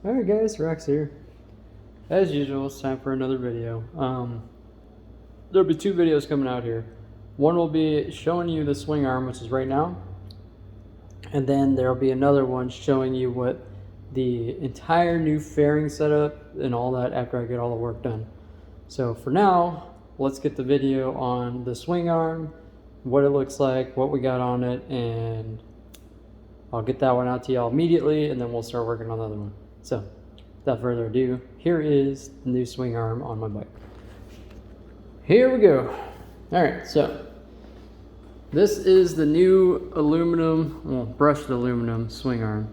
Alright guys, Rex here. As usual, it's time for another video. There'll be two videos coming out here. One will be showing you the swing arm, which is right now. And then there'll be another one showing you what the entire new fairing setup and all that after I get all the work done. So for now, let's get the video on the swing arm, what it looks like, what we got on it, and I'll get that one out to y'all immediately, and then we'll start working on the other one. So without further ado, here is the new swing arm on my bike. Here we go. Alright, so this is the new aluminum, well, brushed aluminum swing arm.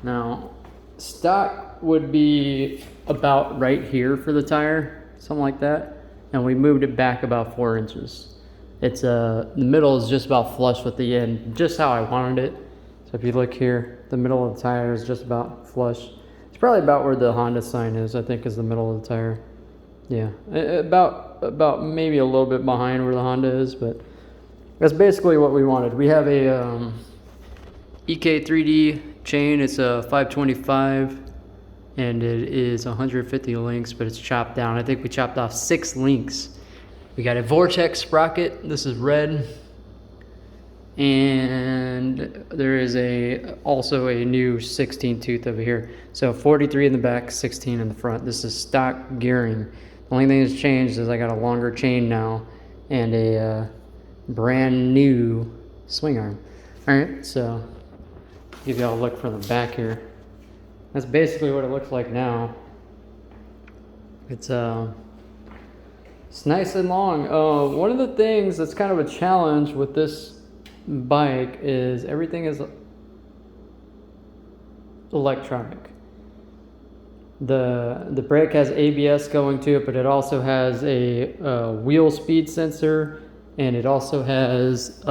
Now, stock would be about right here for the tire, something like that, and we moved it back about 4 inches. It's the middle is just about flush with the end, just how I wanted it. So if you look here, the middle of the tire is just about flush. It's probably about where the Honda sign is, I think, is the middle of the tire. Yeah, about maybe a little bit behind where the Honda is, but that's basically what we wanted. We have a EK3D chain. It's a 525, and it is 150 links, but it's chopped down. I think we chopped off 6 links. We got a Vortex sprocket. This is red. And there is also a new 16 tooth over here. So 43 in the back, 16 in the front. This is stock gearing. The only thing that's changed is I got a longer chain now and a brand new swing arm. All right, so give y'all a look from the back here. That's basically what it looks like now. It's nice and long. One of the things that's kind of a challenge with this bike is everything is electronic. The brake has ABS going to it, but it also has a wheel speed sensor, and it also has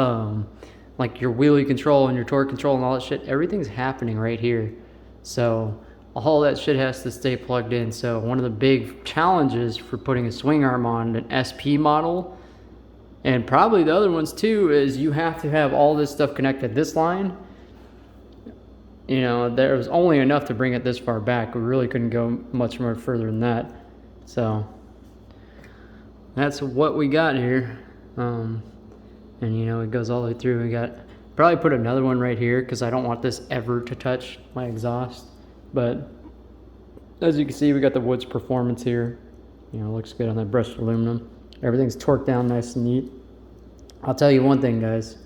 like your wheelie control and your torque control and all that shit. Everything's happening right here, so all that shit has to stay plugged in. So one of the big challenges for putting a swing arm on an SP model, and probably the other ones too, is you have to have all this stuff connected. This line, you know, there was only enough to bring it this far back. We really couldn't go much more further than that. So that's what we got here. And you know, it goes all the way through. We got, probably put another one right here because I don't want this ever to touch my exhaust. But as you can see, we got the Woods Performance here. You know, it looks good on that brushed aluminum. Everything's torqued down nice and neat. I'll tell you one thing, guys.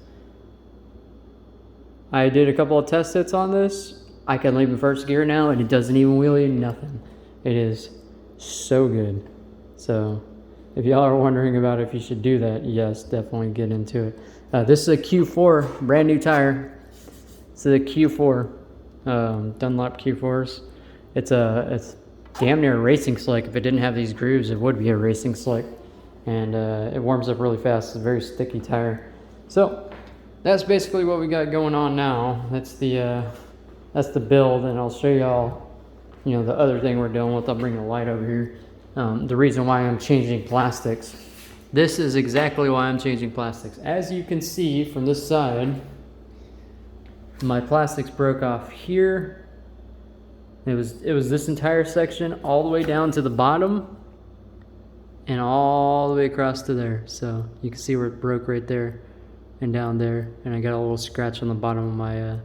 I did a couple of test hits on this. I can leave in first gear now, and it doesn't even wheelie, nothing. It is so good. So if y'all are wondering about if you should do that, yes, definitely get into it. This is a Q4, brand new tire. It's a Q4, Dunlop Q4s. It's damn near a racing slick. If it didn't have these grooves, it would be a racing slick. And it warms up really fast. It's a very sticky tire. So that's basically what we got going on now. That's the build, and I'll show y'all, you know, the other thing we're dealing with. I'll bring the light over here. The reason why I'm changing plastics. This is exactly why I'm changing plastics. As you can see from this side, my plastics broke off here. It was this entire section all the way down to the bottom and all the way across to there. So you can see where it broke right there and down there, and I got a little scratch on the bottom of my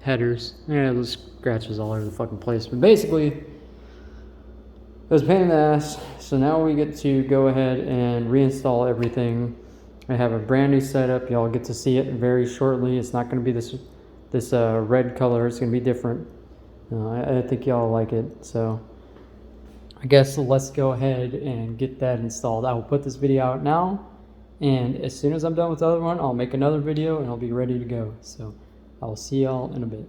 headers. Yeah, those scratches all over the fucking place, but basically it was a pain in the ass. So now we get to go ahead and reinstall everything. I have a brand new setup. Y'all get to see it very shortly. It's not going to be this red color. It's going to be different. I think y'all like it. So I guess let's go ahead and get that installed. I will put this video out now, and as soon as I'm done with the other one, I'll make another video and I'll be ready to go. So I'll see y'all in a bit.